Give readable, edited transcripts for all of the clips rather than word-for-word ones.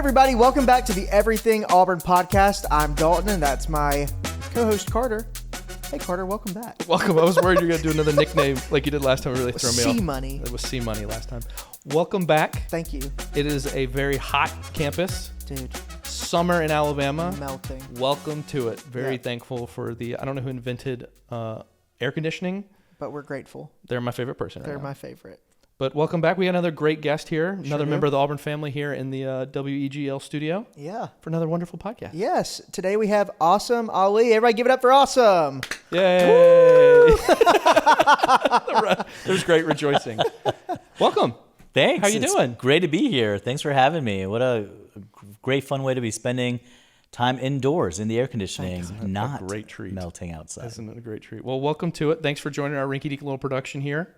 everybody, welcome back to the Everything Auburn Podcast. I'm Dalton, and that's my co-host Carter. Hey Carter, welcome back. Welcome. I was worried you were going to do another nickname like you did last time. Really throw me off. C-Money. It was C-Money last time. Welcome back. Thank you. It is a very hot campus. Dude. Summer in Alabama. Melting. Welcome to it. Very thankful for I don't know who invented air conditioning. But we're grateful. They're my favorite person They're right now. my favorite. But welcome back. We got another great guest here. Another do. member of the Auburn family here in the WEGL studio. Yeah. For another wonderful podcast. Yes. Today we have Asim Ali. Everybody give it up for Asim. Yay. There's great rejoicing. Welcome. Thanks. How you doing? Great to be here. Thanks for having me. What a great, fun way to be spending time indoors in the air conditioning, not a great treat. Melting outside. Isn't it a great treat? Well, welcome to it. Thanks for joining our rinky-dink little production here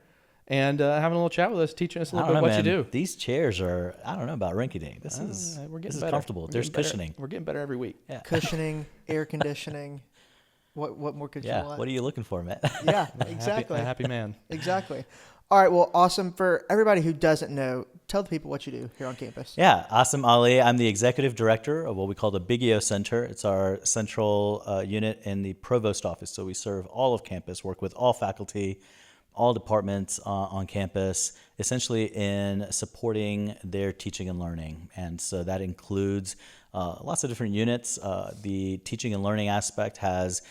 and having a little chat with us, teaching us a little bit what you do. These chairs are, I don't know about rinky-dink. This is comfortable. There's cushioning. We're getting better every week. Yeah. Cushioning, air conditioning. What more could you want? What are you looking for, Matt? Yeah, exactly. A happy man. Exactly. All right, well, awesome. For everybody who doesn't know, tell the people what you do here on campus. Yeah, Asim Ali. I'm the executive director of what we call the Biggio Center. It's our central unit in the provost office. So we serve all of campus, work with all faculty, all departments on campus, essentially in supporting their teaching and learning. And so that includes lots of different units. The teaching and learning aspect has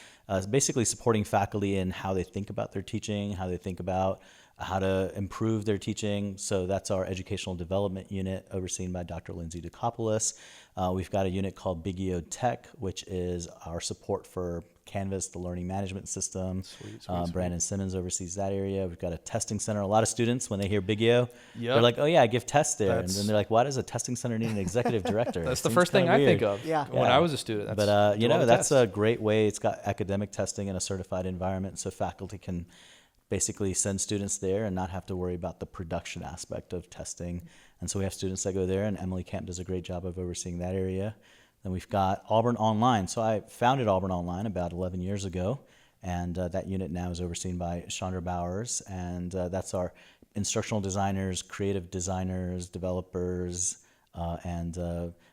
basically supporting faculty in how they think about their teaching, how they think about how to improve their teaching. So that's our educational development unit overseen by Dr. Lindsay Dukopoulos. We've got a unit called Biggio Tech, which is our support for Canvas, the learning management system. Sweet. Brandon Simmons oversees that area. We've got a testing center. A lot of students, when they hear Biggio, Yep. they're like, oh yeah, I give tests there. And then they're like, why does a testing center need an executive director? That's the Seems first thing kinda I think weird. of Yeah. when I was a student. That's a great way. It's got academic testing in a certified environment, so faculty can basically send students there and not have to worry about the production aspect of testing. And so we have students that go there, and Emily Camp does a great job of overseeing that area. Then we've got Auburn Online. So I founded Auburn Online about 11 years ago, and that unit now is overseen by Chandra Bowers, and that's our instructional designers, creative designers, developers, and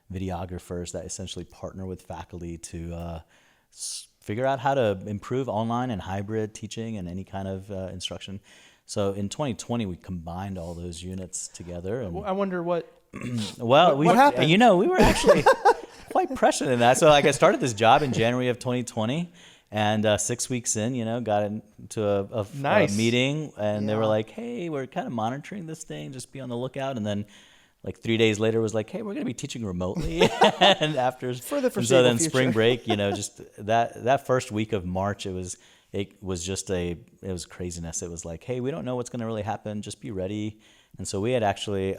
videographers that essentially partner with faculty to figure out how to improve online and hybrid teaching and any kind of instruction. So in 2020, we combined all those units together. And I wonder what... what happened? We were actually quite prescient in that. So like I started this job in January of 2020, and 6 weeks in, got into a meeting, and they were like, hey, we're kind of monitoring this thing, just be on the lookout. And then like 3 days later was like, hey, we're going to be teaching remotely. And after For the foreseeable then future. spring break, just that first week of March, it was craziness. It was like, hey, we don't know what's going to really happen. Just be ready. And so we had actually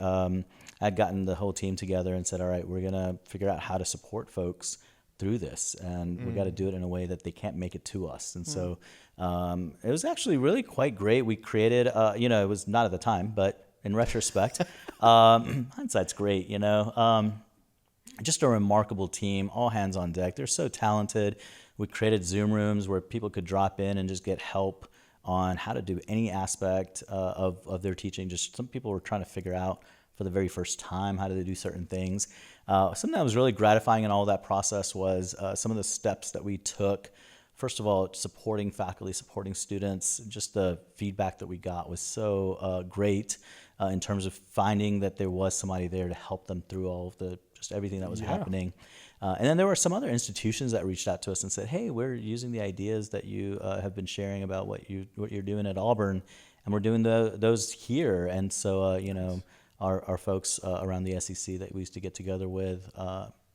had gotten the whole team together and said, all right, we're going to figure out how to support folks through this, and we got to do it in a way that they can't make it to us. And so it was actually really quite great. We created, it was not at the time, but in retrospect, hindsight's great, just a remarkable team, all hands on deck. They're so talented. We created Zoom rooms where people could drop in and just get help on how to do any aspect of their teaching. Just some people were trying to figure out for the very first time how to do certain things. Something that was really gratifying in all that process was some of the steps that we took. First of all, supporting faculty, supporting students. Just the feedback that we got was so great in terms of finding that there was somebody there to help them through all of just everything that was happening. And then there were some other institutions that reached out to us and said, hey, we're using the ideas that you have been sharing about what you're doing at Auburn, and we're doing those here. And so, our folks around the SEC that we used to get together with,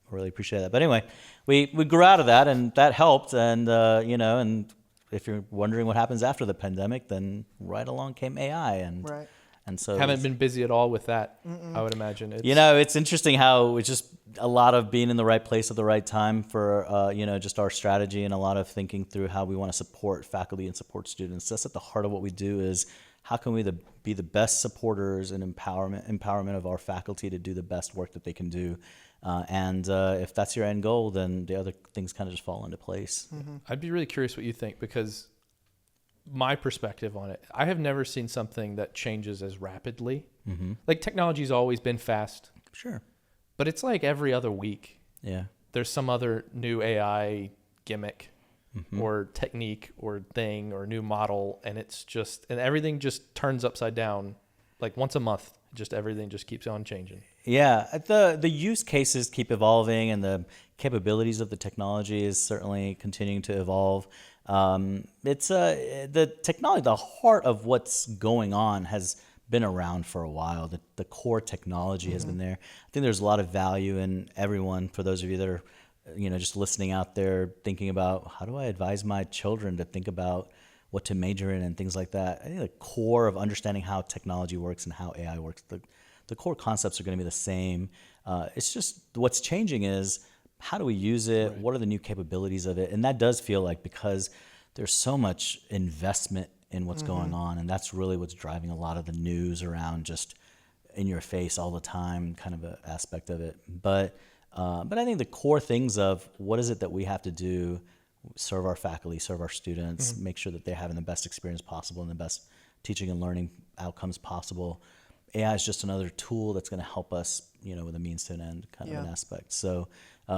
really appreciate that. But anyway, we grew out of that, and that helped. And, and if you're wondering what happens after the pandemic, then right along came AI. And so haven't been busy at all with that, I would imagine. It's interesting how it's just a lot of being in the right place at the right time for, just our strategy, and a lot of thinking through how we want to support faculty and support students. That's at the heart of what we do, is how can we be the best supporters and empowerment of our faculty to do the best work that they can do. And if that's your end goal, then the other things kind of just fall into place. Mm-hmm. I'd be really curious what you think, because my perspective on it, I have never seen something that changes as rapidly. Mm-hmm. Like, technology's always been fast. Sure. But it's like every other week. Yeah. There's some other new AI gimmick or technique or thing or new model, and everything just turns upside down like once a month. Just everything just keeps on changing. Yeah, the use cases keep evolving, and the capabilities of the technology is certainly continuing to evolve. It's the technology, the heart of what's going on has been around for a while. The core technology has been there. I think there's a lot of value in everyone. For those of you that are, just listening out there, thinking about how do I advise my children to think about what to major in and things like that. I think the core of understanding how technology works and how AI works, the core concepts are going to be the same. It's just what's changing is how do we use it? Right. What are the new capabilities of it? And that does feel like, because there's so much investment in what's going on, and that's really what's driving a lot of the news around just in your face all the time kind of an aspect of it. But I think the core things of what is it that we have to do, serve our faculty, serve our students, make sure that they're having the best experience possible and the best teaching and learning outcomes possible. AI is just another tool that's going to help us, with a means to an end kind of an aspect. So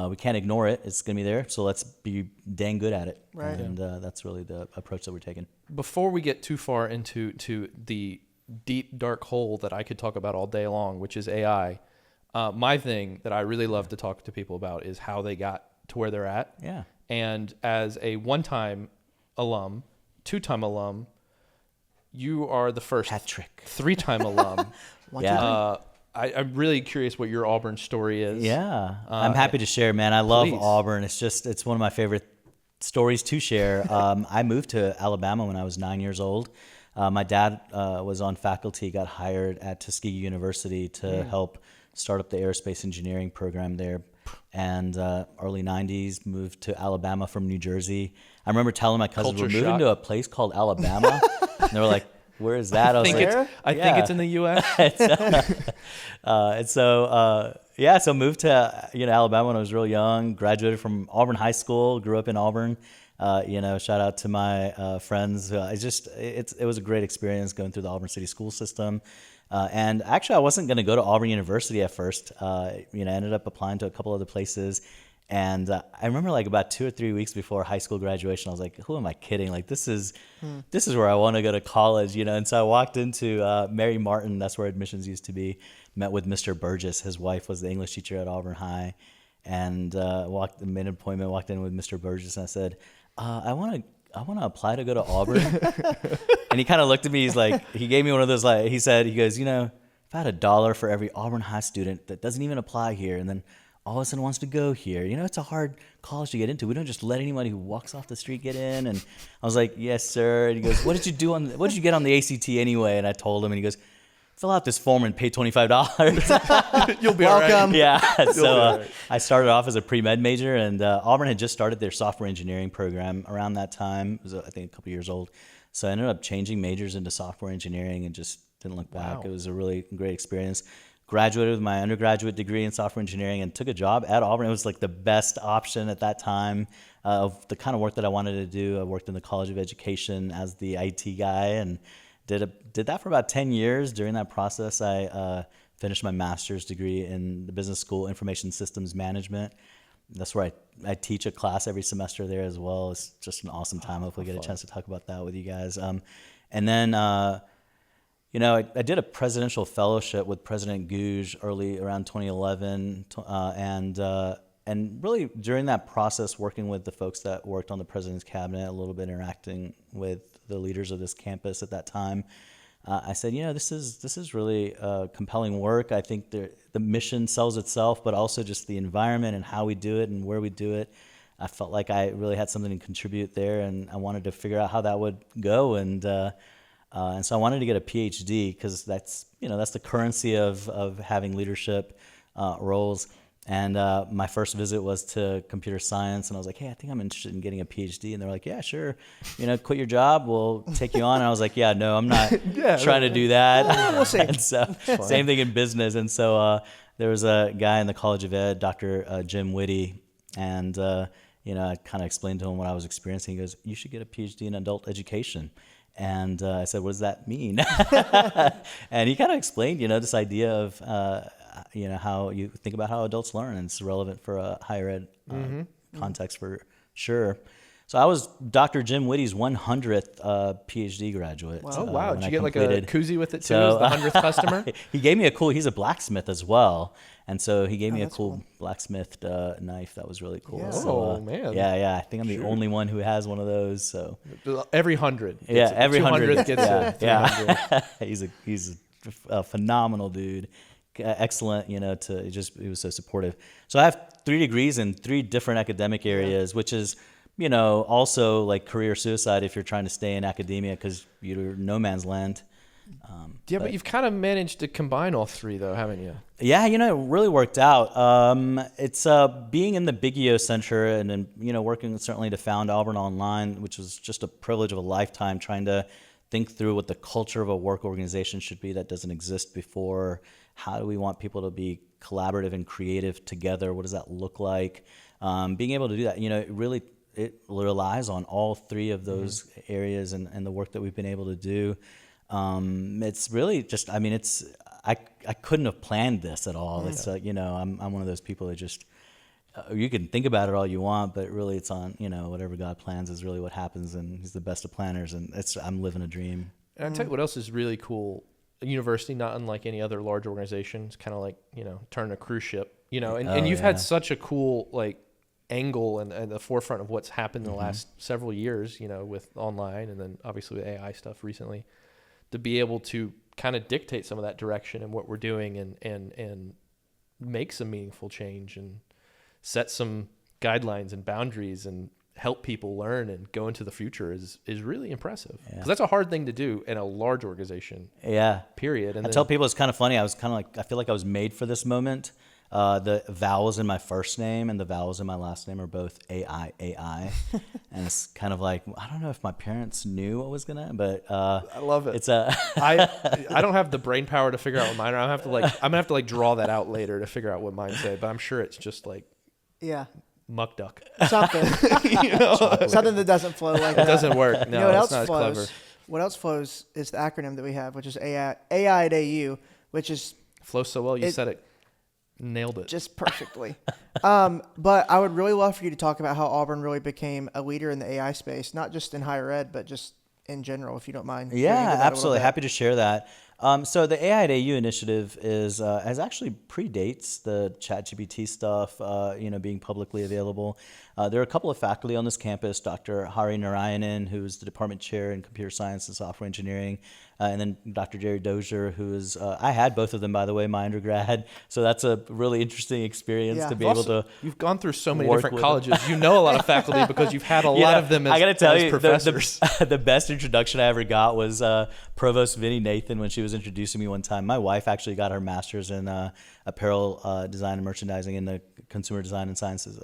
we can't ignore it. It's going to be there. So let's be dang good at it. Right. And that's really the approach that we're taking. Before we get too far into the deep, dark hole that I could talk about all day long, which is AI, my thing that I really love to talk to people about is how they got to where they're at. Yeah. And as a one-time alum, two-time alum, you are the first hat trick, three-time alum. Yeah. I'm really curious what your Auburn story is. Yeah. I'm happy to share, man. I love Please. Auburn. It's one of my favorite stories to share. I moved to Alabama when I was 9 years old. My dad was on faculty, got hired at Tuskegee University to help start up the aerospace engineering program there. And early 90s, moved to Alabama from New Jersey. I remember telling my cousins, we're moving to a place called Alabama. And they were like, where is that? I think it's in the U.S. And so, so moved to Alabama when I was real young. Graduated from Auburn High School. Grew up in Auburn. Shout out to my friends. It was a great experience going through the Auburn City school system. And actually, I wasn't going to go to Auburn University at first. I ended up applying to a couple other places. And I remember like about 2 or 3 weeks before high school graduation, I was like, who am I kidding? Like, this is where I want to go to college, And so I walked into Mary Martin. That's where admissions used to be. Met with Mr. Burgess. His wife was the English teacher at Auburn High. And made an appointment, walked in with Mr. Burgess. And I said, I want to apply to go to Auburn. And he kind of looked at me. He gave me one of those, he goes, if I had $1 for every Auburn High student that doesn't even apply here, and then all of a sudden wants to go here, it's a hard college to get into. We don't just let anybody who walks off the street get in. And I was like, yes, sir. And he goes, what did you get on the ACT anyway? And I told him, and he goes, fill out this form and pay $25. You'll be welcome. Right. Yeah. So I started off as a pre-med major, and Auburn had just started their software engineering program around that time. It was, I think, a couple years old. So I ended up changing majors into software engineering and just didn't look back. Wow. It was a really great experience. Graduated with my undergraduate degree in software engineering and took a job at Auburn. It was like the best option at that time of the kind of work that I wanted to do. I worked in the College of Education as the IT guy and did that for about 10 years. During that process, I finished my master's degree in the business school, information systems management. That's where I teach a class every semester there as well. It's just an awesome time. Hopefully get a chance to talk about that with you guys. And then, I did a presidential fellowship with President Gouge early around 2011. And really during that process, working with the folks that worked on the president's cabinet, a little bit interacting with the leaders of this campus at that time, I said, this is really compelling work. I think the mission sells itself, but also just the environment and how we do it and where we do it. I felt like I really had something to contribute there, and I wanted to figure out how that would go. And so I wanted to get a PhD because that's the currency of having leadership roles. And my first visit was to computer science, and I was like, hey, I think I'm interested in getting a PhD. And they're like, yeah, sure. Quit your job. We'll take you on. And I was like, yeah, no, I'm not trying to do that. We'll see. And so same thing in business. And so there was a guy in the College of Ed, Dr. Jim Whitty, and I kind of explained to him what I was experiencing. He goes, you should get a PhD in adult education. And I said, what does that mean? And he kind of explained, this idea of how you think about how adults learn, and it's relevant for a higher ed context for sure. So I was Dr. Jim Whitty's 100th PhD graduate. Oh, wow. Did you get completed. like a koozie with it too, So, as the 100th customer? He gave me he's a blacksmith as well. And so he gave me a cool cool. blacksmithed knife. That was really cool. Yeah. So, Man. Yeah. I think I'm the only one who has one of those. So Every 100. yeah, every 100 gets it. Yeah. He's a phenomenal dude. Excellent, he was so supportive. So I have 3 degrees in 3 different academic areas, which is, also like career suicide if you're trying to stay in academia because you're no man's land. But you've kind of managed to combine all 3 though, haven't you? Yeah, it really worked out. It's being in the Biggio Center and then, working certainly to found Auburn Online, which was just a privilege of a lifetime, trying to think through what the culture of a work organization should be that doesn't exist before. How do we want people to be collaborative and creative together? What does that look like? Being able to do that, it relies on all 3 of those areas and the work that we've been able to do. It's really just, I couldn't have planned this at all. Yeah. It's, I'm one of those people that just, you can think about it all you want, but really it's on, whatever God plans is really what happens, and He's the best of planners, and I'm living a dream. And I'll tell you what else is really cool. A university, not unlike any other large organization, it's kind of like, turning a cruise ship, and you've had such a cool, angle and the forefront of what's happened in the last several years, with online and then obviously with AI stuff recently, to be able to kind of dictate some of that direction and what we're doing and make some meaningful change and set some guidelines and boundaries and help people learn and go into the future is really impressive. Because that's a hard thing to do in a large organization. Yeah. Period. And I tell people it's kind of funny. I was kind of I feel like I was made for this moment. The vowels in my first name and the vowels in my last name are both AI. And it's kind of like, I don't know if my parents knew what was but I love it. It's I don't have the brain power to figure out what mine are. I'm gonna have to draw that out later to figure out what mine say, but I'm sure it's just muck duck. Something. Something that doesn't flow like that. It doesn't work. No, what it's else not flows? as clever. What else flows is the acronym that we have, which is AI at AU, which is flows so well. You said it. Nailed it. Just perfectly. But I would really love for you to talk about how Auburn really became a leader in the AI space, not just in higher ed, but just in general, if you don't mind. Yeah, absolutely. Happy to share that. So the AI at AU initiative has actually predates the ChatGPT stuff, being publicly available. There are a couple of faculty on this campus, Dr. Hari Narayanan, who's the department chair in computer science and software engineering, and then Dr. Jerry Dozier, who is, I had both of them, by the way, my undergrad. So that's a really interesting experience to be able to. You've gone through so many different colleges. You know a lot of faculty because you've had a lot of them as, I gotta tell you, professors. The best introduction I ever got was Provost Vinnie Nathan when she was introducing me one time. My wife actually got her master's in apparel design and merchandising in the consumer design and sciences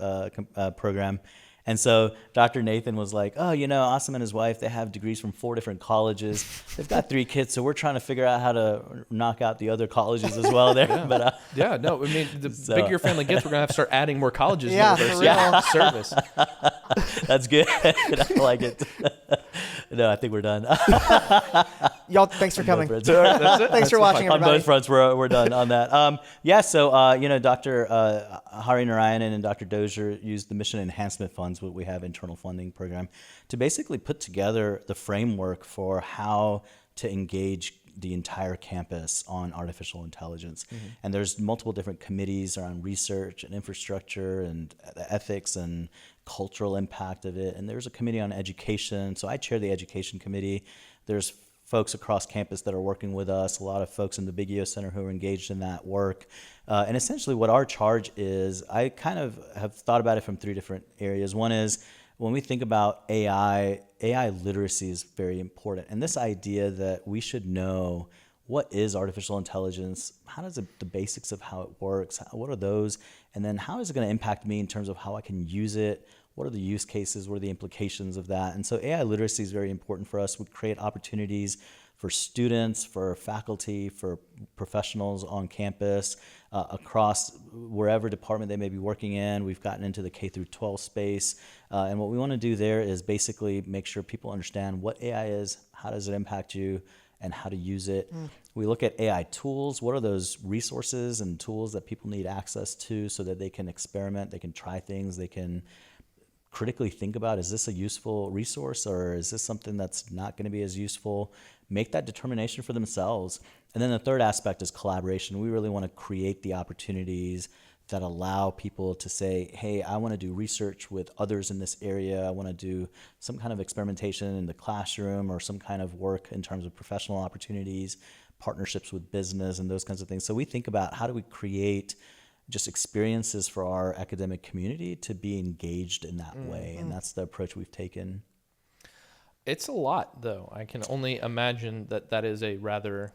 program. And so Dr. Nathan was like, Asim and his wife, they have degrees from 4 different colleges. They've got 3 kids, so we're trying to figure out how to knock out the other colleges as well there. Yeah. But the bigger your family gets, we're going to have to start adding more colleges. Service. That's good. I like it. No, I think we're done. Y'all, thanks for coming. That's it. Thanks for watching, everybody. On both fronts, we're done on that. So Dr. Hari Narayanan and Dr. Dozier used the Mission Enhancement Funds, what we have internal funding program, to basically put together the framework for how to engage the entire campus on artificial intelligence. Mm-hmm. And there's multiple different committees around research and infrastructure and ethics and cultural impact of it. And there's a committee on education. So I chair the education committee. There's folks across campus that are working with us, a lot of folks in the Biggio Center who are engaged in that work. And essentially what our charge is, I kind of have thought about it from 3 different areas. One is when we think about AI literacy is very important. And this idea that we should know what is artificial intelligence, how does the basics of how it works, what are those, and then how is it going to impact me in terms of how I can use it, what are the use cases, what are the implications of that. And so AI literacy is very important for us. We create opportunities for students, for faculty, for professionals on campus, across wherever department they may be working in. We've gotten into the K through 12 space. And what we want to do there is basically make sure people understand what AI is, how does it impact you, and how to use it. We look at AI tools. What are those resources and tools that people need access to so that they can experiment, they can try things, they can critically think about, is this a useful resource or is this something that's not going to be as useful? Make that determination for themselves. And then the third aspect is collaboration. We really want to create the opportunities that allow people to say, hey, I want to do research with others in this area. I want to do some kind of experimentation in the classroom or some kind of work in terms of professional opportunities, partnerships with business and those kinds of things. So we think about how do we create just experiences for our academic community to be engaged in that way. And that's the approach we've taken. It's a lot, though. I can only imagine that is a rather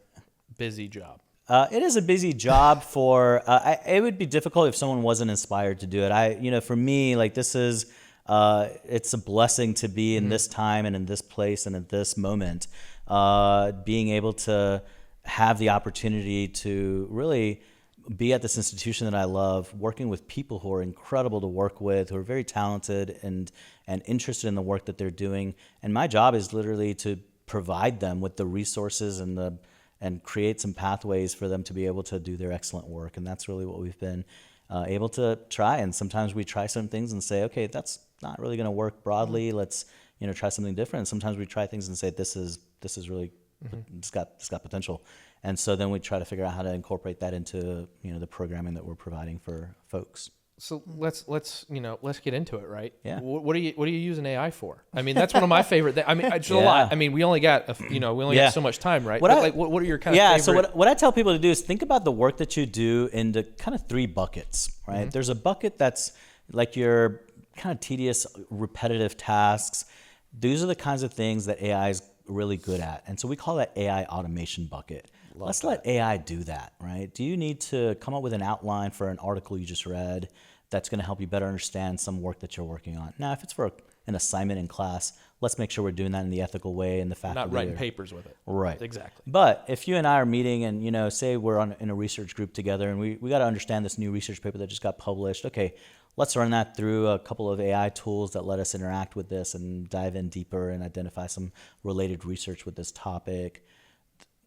busy job. It is a busy job for, it would be difficult if someone wasn't inspired to do it. For me, like this is, it's a blessing to be in this time and in this place and at this moment, being able to have the opportunity to really be at this institution that I love, working with people who are incredible to work with, who are very talented and interested in the work that they're doing. And my job is literally to provide them with the resources and create some pathways for them to be able to do their excellent work. And that's really what we've been able to try. And sometimes we try some things and say, okay, that's not really going to work broadly. Let's try something different. And sometimes we try things and say, this is really it's got potential. And so then we try to figure out how to incorporate that into the programming that we're providing for folks. So let's get into it, right? Yeah. What are you using AI for? I mean, that's one of my favorite things. I mean, it's a lot. I mean, we only got got so much time, right? What are your kind of favorite? So what I tell people to do is think about the work that you do into kind of 3 buckets, right? There's a bucket that's like your kind of tedious, repetitive tasks. These are the kinds of things that AI is really good at. And so we call that AI automation bucket. Let's let AI do that, right? Do you need to come up with an outline for an article you just read that's going to help you better understand some work that you're working on? Now, if it's for an assignment in class, let's make sure we're doing that in the ethical way and the fact not writing papers with it. Right. Exactly. But if you and I are meeting and, say we're in a research group together and we got to understand this new research paper that just got published. Okay, let's run that through a couple of AI tools that let us interact with this and dive in deeper and identify some related research with this topic.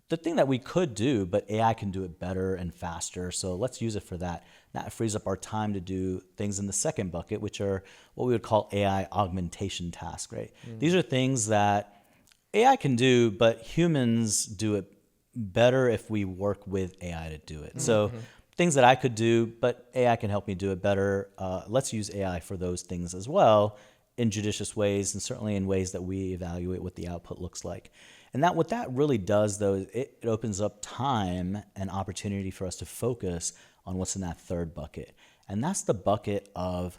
The thing that we could do, but AI can do it better and faster. So let's use it for that. That frees up our time to do things in the second bucket, which are what we would call AI augmentation tasks, right? These are things that AI can do, but humans do it better if we work with AI to do it. So things that I could do, but AI can help me do it better. Let's use AI for those things as well in judicious ways and certainly in ways that we evaluate what the output looks like. And what that really does, though, is it opens up time and opportunity for us to focus on what's in that third bucket. And that's the bucket of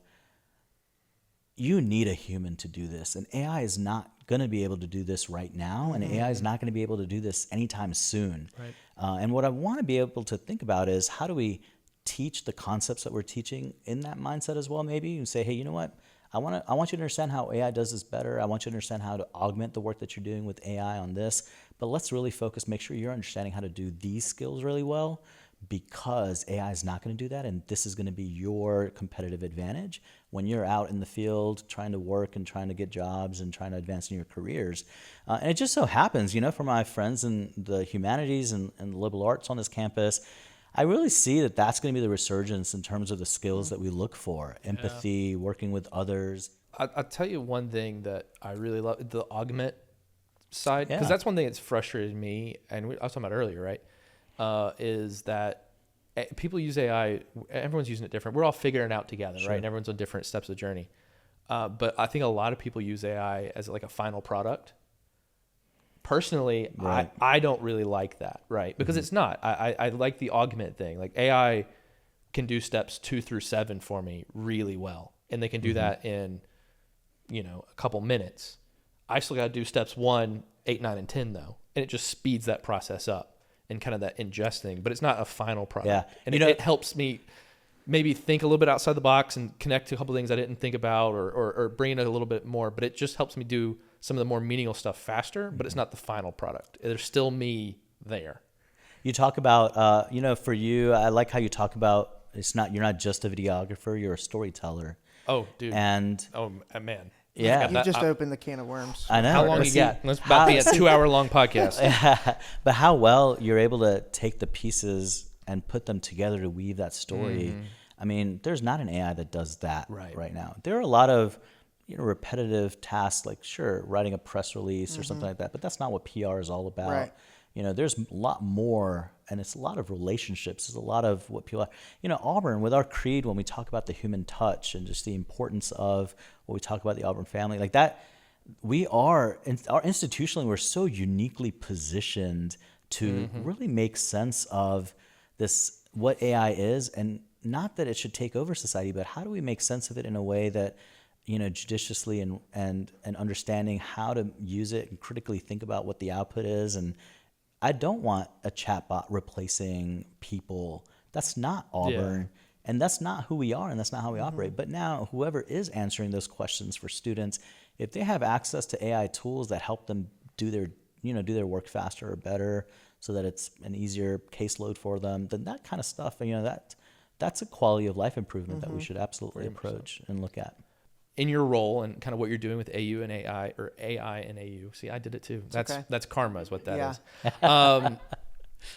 you need a human to do this. And AI is not going to be able to do this right now. And AI is not going to be able to do this anytime soon. Right. And what I want to be able to think about is how do we teach the concepts that we're teaching in that mindset as well, maybe, and say, hey, you know what? I want you to understand how AI does this better. I want you to understand how to augment the work that you're doing with AI on this. But let's really focus, make sure you're understanding how to do these skills really well, because AI is not going to do that. And this is going to be your competitive advantage when you're out in the field trying to work and trying to get jobs and trying to advance in your careers. And it just so happens, for my friends in the humanities and the liberal arts on this campus, I really see that that's going to be the resurgence in terms of the skills that we look for. Empathy, working with others. I'll tell you one thing that I really love, the augment side, because that's one thing that's frustrated me, and I was talking about earlier, right, is that people use AI, everyone's using it different. We're all figuring it out together, right, and everyone's on different steps of the journey. But I think a lot of people use AI as like a final product. Personally, right. I don't really like that, right? Because it's not. I like the augment thing. Like AI can do steps 2 through 7 for me really well. And they can do that in, a couple minutes. I still got to do steps 1, 8, 9, and 10 though. And it just speeds that process up and kind of that ingesting, but it's not a final product. Yeah. And it helps me maybe think a little bit outside the box and connect to a couple of things I didn't think about or bring it a little bit more, but it just helps me do some of the more meaningful stuff faster, but it's not the final product. There's still me there. You talk about, for you, I like how you talk about you're not just a videographer, you're a storyteller. Oh, dude. And oh, man. Yeah. You just opened the can of worms. I know. How long But you see, got? That's about to be a 2-hour-long podcast. But how well you're able to take the pieces and put them together to weave that story. I mean, there's not an AI that does that right now. There are a lot of repetitive tasks, like sure, writing a press release or something like that, but that's not what PR is all about. Right. There's a lot more, and it's a lot of relationships. There's a lot of what people are. Auburn, with our creed, when we talk about the human touch and just the importance of what we talk about the Auburn family, like that, institutionally, we're so uniquely positioned to really make sense of this, what AI is, and not that it should take over society, but how do we make sense of it in a way that, judiciously and understanding how to use it and critically think about what the output is. And I don't want a chatbot replacing people. That's not Auburn. Yeah. And that's not who we are, and that's not how we operate. But now whoever is answering those questions for students, if they have access to AI tools that help them do their work faster or better so that it's an easier caseload for them, then that kind of stuff, that's a quality of life improvement that we should absolutely 100%. Approach and look at. In your role and kind of what you're doing with AU and AI, or AI and AU. See, I did it too. That's karma is what that is.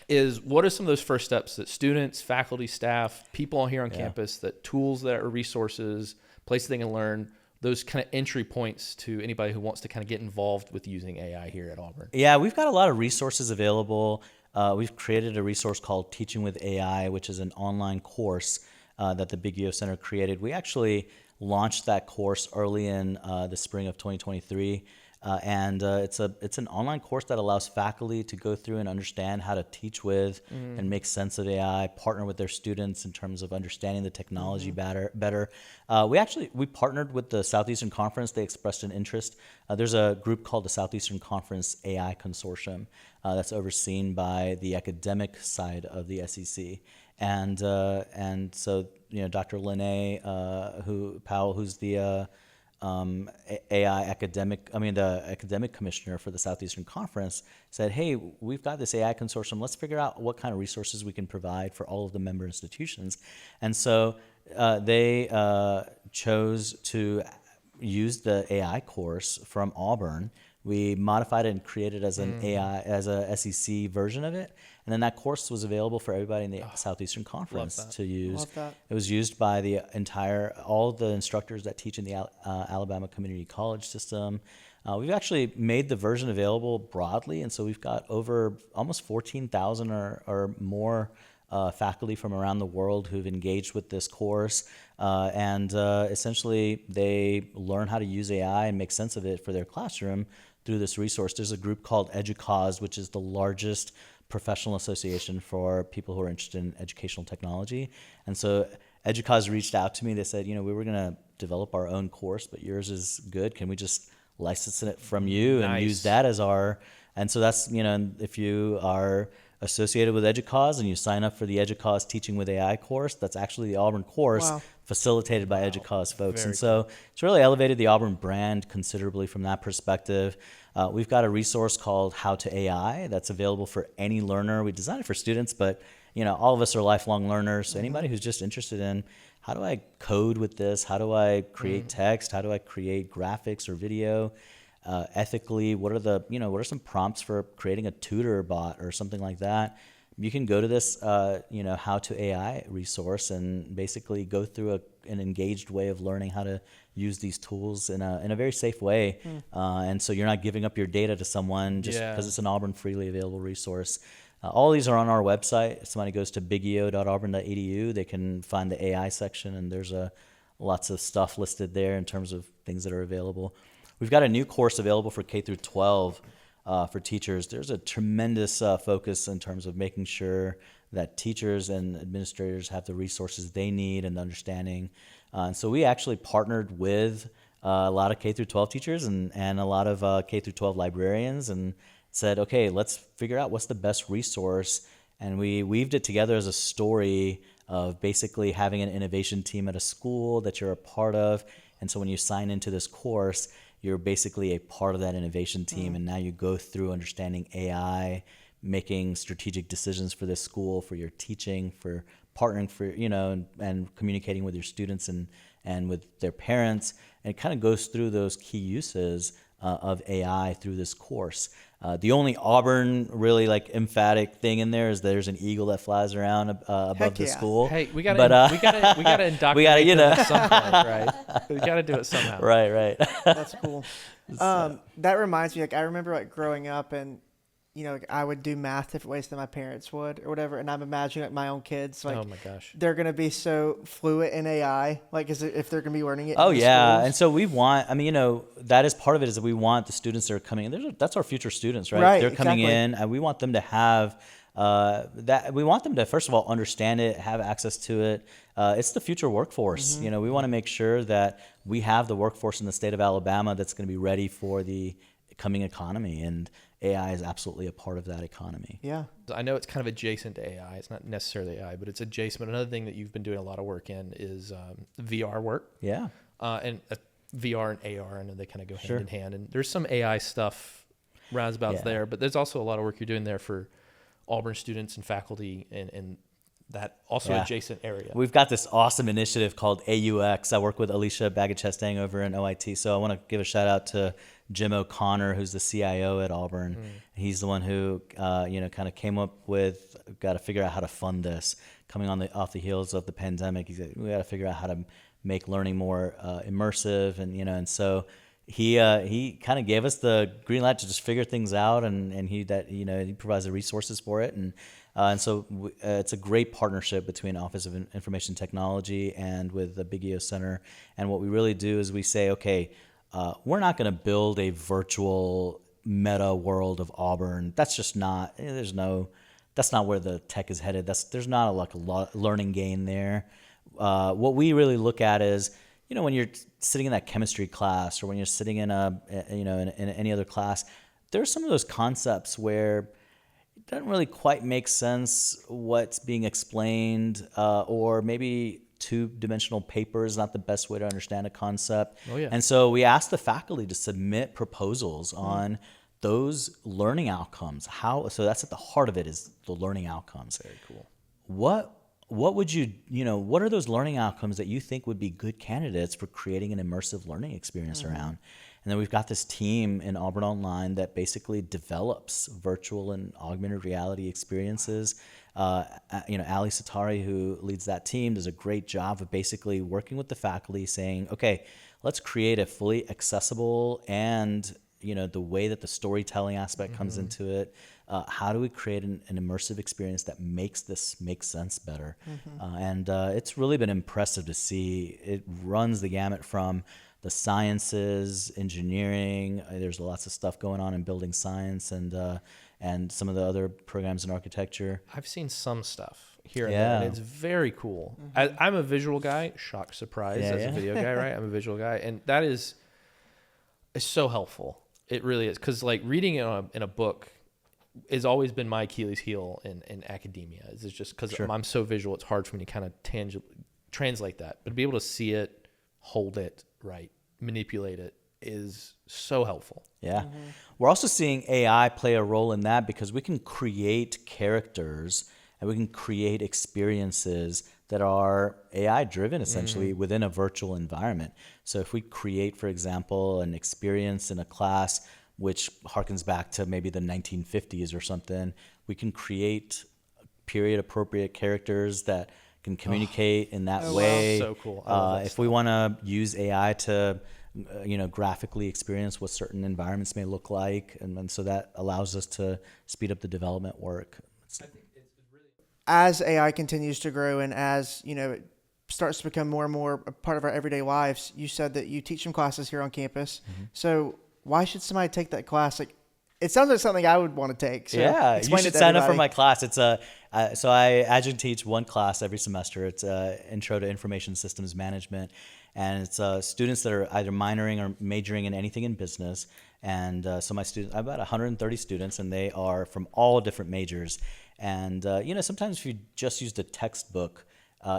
Is what are some of those first steps that students, faculty, staff, people here on campus, that tools that are resources, places they can learn, those kind of entry points to anybody who wants to kind of get involved with using AI here at Auburn? Yeah, we've got a lot of resources available. We've created a resource called Teaching with AI, which is an online course that the Biggio Center created. We actually launched that course early in the spring of 2023. And it's an online course that allows faculty to go through and understand how to teach with and make sense of AI, partner with their students in terms of understanding the technology better. We partnered with the Southeastern Conference. They expressed an interest. There's a group called the Southeastern Conference AI Consortium that's overseen by the academic side of the SEC. And so Dr. Lene Powell, who's the the academic commissioner for the Southeastern Conference, said, hey, we've got this AI consortium. Let's figure out what kind of resources we can provide for all of the member institutions. And so they chose to use the AI course from Auburn. We modified it and created it as an AI, as a SEC version of it. And then that course was available for everybody in the Southeastern Conference to use. Love that. It was used by all the instructors that teach in the Alabama Community College system. We've actually made the version available broadly, and so we've got over almost 14,000 or more faculty from around the world who've engaged with this course. And essentially, they learn how to use AI and make sense of it for their classroom through this resource. There's a group called EDUCAUSE, which is the largest professional association for people who are interested in educational technology. And so EDUCAUSE reached out to me. They said, we were going to develop our own course, but yours is good. Can we just license it from you and use that as our... And so that's, if you are associated with EDUCAUSE and you sign up for the EDUCAUSE Teaching with AI course, that's actually the Auburn course facilitated by EDUCAUSE folks. Very and so it's really elevated the Auburn brand considerably from that perspective. We've got a resource called How to AI that's available for any learner. We designed it for students, but all of us are lifelong learners. So anybody who's just interested in how do I code with this? How do I create text? How do I create graphics or video? Ethically, what are some prompts for creating a tutor bot or something like that? You can go to this, How to AI resource and basically go through an engaged way of learning how to use these tools in a very safe way. And so you're not giving up your data to someone just because it's an Auburn freely available resource. All these are on our website. If somebody goes to biggio.auburn.edu, they can find the AI section, and there's lots of stuff listed there in terms of things that are available. We've got a new course available for K through 12 for teachers. There's a tremendous focus in terms of making sure that teachers and administrators have the resources they need and the understanding. And so we actually partnered with a lot of K through 12 teachers and a lot of K through 12 librarians and said, okay, let's figure out what's the best resource. And we weaved it together as a story of basically having an innovation team at a school that you're a part of. And so when you sign into this course, you're basically a part of that innovation team, and now you go through understanding AI, making strategic decisions for this school, for your teaching, for partnering, and communicating with your students and with their parents. and it kind of goes through those key uses of AI through this course. The only Auburn really like emphatic thing in there is there's an eagle that flies around above Heck the yeah. school. Hey, we gotta indoctrinate we gotta, them at some point, right? We gotta do it somehow. Right. That's cool. That reminds me, like I remember like growing up and like, I would do math different ways than my parents would or whatever, and I'm imagining like my own kids, like Oh my gosh. they're gonna be so fluent in AI, like if they're gonna be learning it. Oh in the yeah, schools. and so we want. I mean, that is part of it. Is that we want the students that are coming in. That's our future students, right? Right, They're coming exactly. in, and we want them to have that. We want them to first of all understand it, have access to it. It's the future workforce. Mm-hmm. We want to make sure that we have the workforce in the state of Alabama that's going to be ready for the coming economy, and AI is absolutely a part of that economy. Yeah. I know it's kind of adjacent to AI. It's not necessarily AI, but it's adjacent. But another thing that you've been doing a lot of work in is VR work. Yeah. And VR and AR, I know they kind of go Sure. hand in hand. And there's some AI stuff roundabouts there, but there's also a lot of work you're doing there for Auburn students and faculty and that also adjacent area. We've got this awesome initiative called AUX. I work with Alicia Baggett-Chastain over in OIT. So I want to give a shout out to Jim O'Connor, who's the CIO at Auburn. He's the one who, kind of came up with, got to figure out how to fund this. Coming off the heels of the pandemic, he said, we got to figure out how to make learning more immersive. And so he kind of gave us the green light to just figure things out, and he provides the resources for it. And so it's a great partnership between Office of Information Technology and with the Biggio Center. And what we really do is we say, okay, we're not going to build a virtual meta world of Auburn. That's just not. That's not where the tech is headed. There's not a learning gain there. What we really look at is, when you're sitting in that chemistry class, or when you're sitting in in any other class, there's some of those concepts where it doesn't really quite make sense what's being explained, or maybe two-dimensional paper is not the best way to understand a concept. Oh, yeah. And so we ask the faculty to submit proposals on those learning outcomes. So that's at the heart of it, is the learning outcomes. Very cool. What would what are those learning outcomes that you think would be good candidates for creating an immersive learning experience around? And then we've got this team in Auburn Online that basically develops virtual and augmented reality experiences. Ali Satari, who leads that team, does a great job of basically working with the faculty, saying, okay, let's create a fully accessible and the way that the storytelling aspect comes into it. How do we create an immersive experience that makes this make sense better? And it's really been impressive to see. It runs the gamut from the sciences, engineering. There's lots of stuff going on in building science and some of the other programs in architecture. I've seen some stuff here and there, and it's very cool. I'm a visual guy. Shock, surprise, as a video guy, right? I'm a visual guy, and that is so helpful. It really is, because like reading it in a book has always been my Achilles heel in academia. It's just because I'm so visual, it's hard for me to kind of translate that. But to be able to see it, hold it, right, manipulate it is so helpful. Yeah. We're also seeing AI play a role in that, because we can create characters and we can create experiences that are AI driven, essentially, within a virtual environment. So if we create, for example, an experience in a class which harkens back to maybe the 1950s or something, we can create period appropriate characters that can communicate in that way. Wow. So cool. I love that if we want to use AI to graphically experience what certain environments may look like, and so that allows us to speed up the development work. As AI continues to grow and as it starts to become more and more a part of our everyday lives, you said that you teach some classes here on campus. So why should somebody take that class? Like, it sounds like something I would want to take. So you should sign up for my class. It's so I adjunct teach one class every semester. It's Intro to Information Systems Management, and it's students that are either minoring or majoring in anything in business. And so my students, I have about 130 students, and they are from all different majors. And sometimes if you just use the textbook,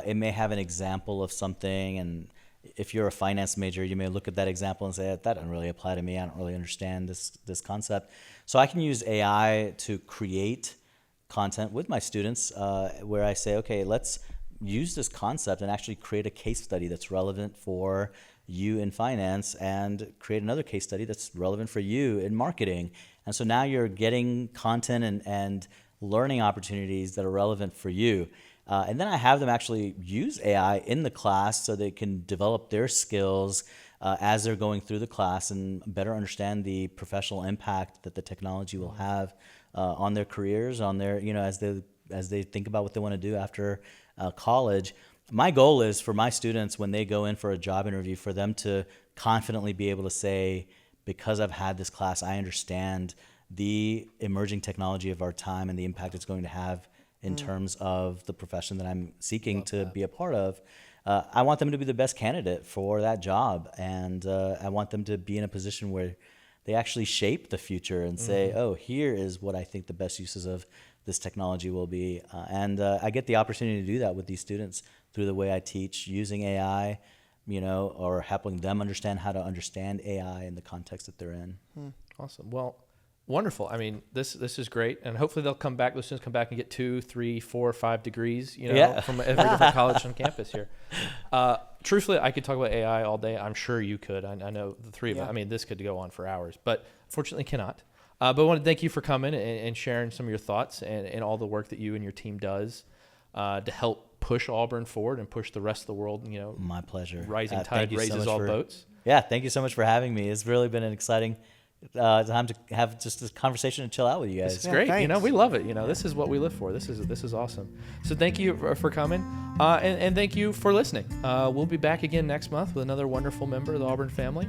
it may have an example of something, and if you're a finance major, you may look at that example and say, that doesn't really apply to me. I don't really understand this concept. So I can use AI to create content with my students where I say, okay, let's use this concept and actually create a case study that's relevant for you in finance and create another case study that's relevant for you in marketing. And so now you're getting content and learning opportunities that are relevant for you. And then I have them actually use AI in the class so they can develop their skills as they're going through the class and better understand the professional impact that the technology will have on their careers, on their, as they think about what they want to do after college. My goal is for my students, when they go in for a job interview, for them to confidently be able to say, because I've had this class, I understand the emerging technology of our time and the impact it's going to have in terms of the profession that I'm seeking to be a part of. I want them to be the best candidate for that job. And I want them to be in a position where they actually shape the future and say, oh, here is what I think the best uses of this technology will be. And I get the opportunity to do that with these students through the way I teach using AI, or helping them understand how to understand AI in the context that they're in. Awesome. Well, wonderful. I mean, this is great. And hopefully they'll come back, those students come back and get 2, 3, 4, 5 degrees, from every different college on campus here. Truthfully, I could talk about AI all day. I'm sure you could. I know the three of us. I mean, this could go on for hours, but fortunately cannot. But I want to thank you for coming and sharing some of your thoughts and all the work that you and your team does to help push Auburn forward and push the rest of the world. My pleasure. Rising tide raises all boats. Yeah, thank you so much for having me. It's really been an exciting time to have just this conversation and chill out with you guys. It's great. Thanks. We love it. This is what we live for. This is awesome. So thank you for coming, and thank you for listening. We'll be back again next month with another wonderful member of the Auburn family,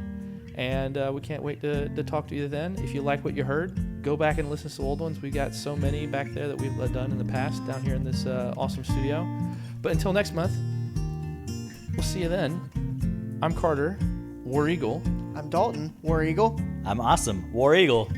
and we can't wait to talk to you then. If you like what you heard, go back and listen to old ones. We got so many back there that we've done in the past down here in this awesome studio. But until next month, we'll see you then. I'm Carter, War Eagle. I'm Dalton, War Eagle. I'm Awesome, War Eagle.